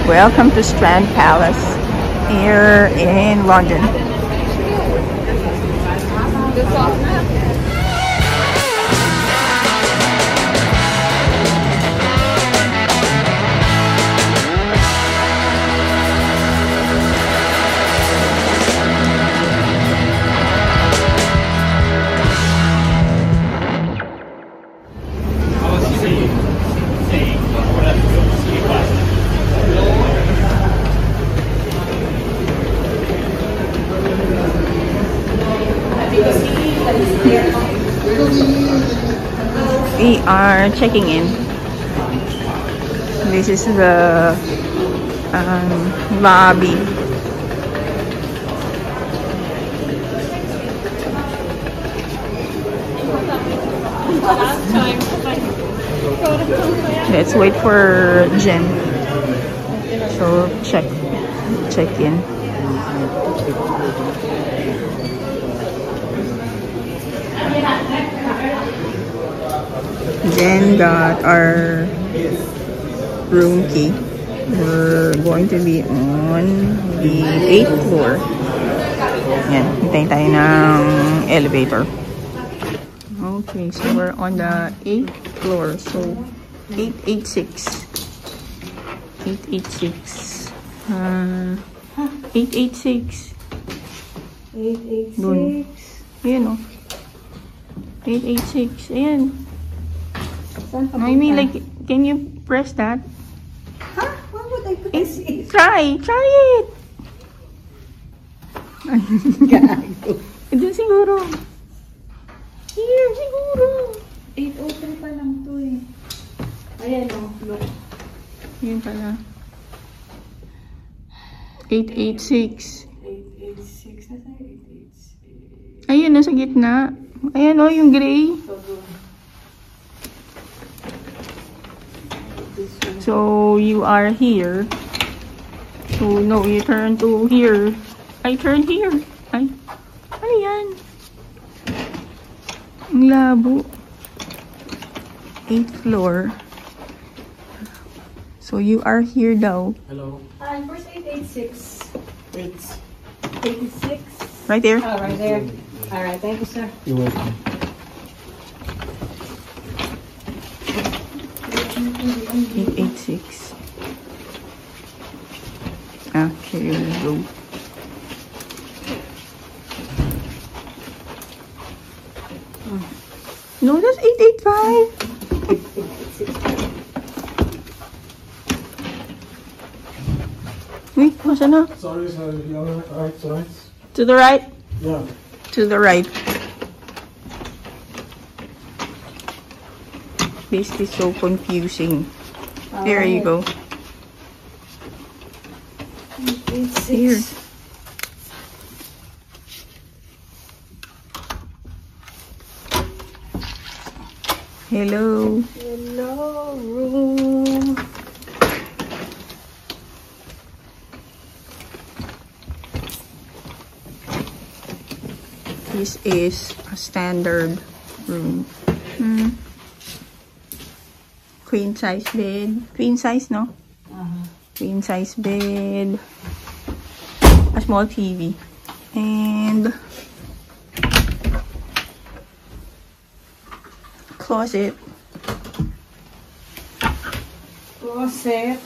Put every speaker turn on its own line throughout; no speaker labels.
Welcome to Strand Palace here in London. We are checking in. This is the lobby. Let's wait for Jen. So check in. Jen got our room key. We're going to be on the 8th floor. Yan, hintayin tayo ng elevator. Okay, so we're on the 8th floor. So 886. 886. 886.
886.
Dun. Ayan o. 886. Ayan. I mean, like, can you press that?
Huh? Why would I press it?
Try it!
Gago.
Ito siguro. Here, siguro.
803 pa lang to eh. Ayan o, look.
Yun pala. 886.
886. Nasa 886.
Ayun, nasa gitna. Ayan o, yung gray. So, you are here. So, no, you turn to here. I turn here. Ay, ano yan? Ang labo. 8th floor. So, you are here daw.
Hello.
Where's 886? Wait. 86?
Right there?
Oh, right there. Alright, thank you, sir.
You're welcome.
886. Okay, here we go. No, that's 885. Wait, what's na?
Sorry, sir. You're right, right?
To the right?
Yeah.
To the right. This is so confusing. There you go. Here. Hello.
Hello, room.
This is a standard room. Queen size bed. Queen size, no? Queen size bed. A small TV. And closet.
Closet.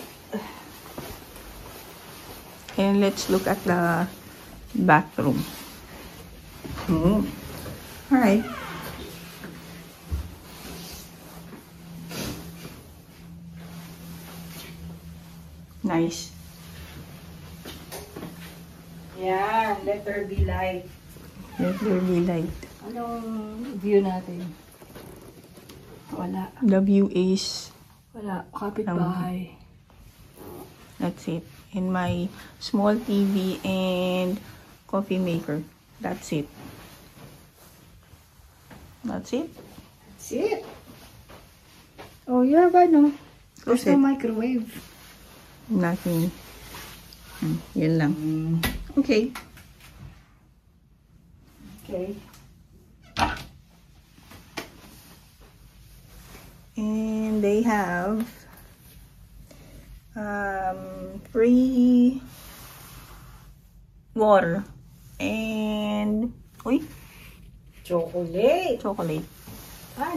And let's look at the bathroom. Alright. Nice.
Yeah, let there be light.
Let there be light.
Anong view natin? Wala.
The view is,
Wala. Kapitbahay.
that's it. And my small TV and coffee maker. That's it. That's it.
That's it. Oh, you have ano? There's
Okay.
no microwave.
Nothing. Yun lang. Okay.
Okay.
And they have free water, and
Chocolate.
chocolate.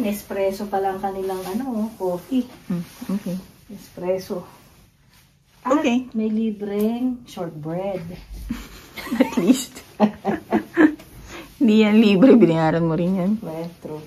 Nespresso pa lang kanilang coffee.
Okay.
Espresso.
Okay.
May libreng shortbread.
At least. Hindi yan libre, binayaran mo rin yan.
Metro.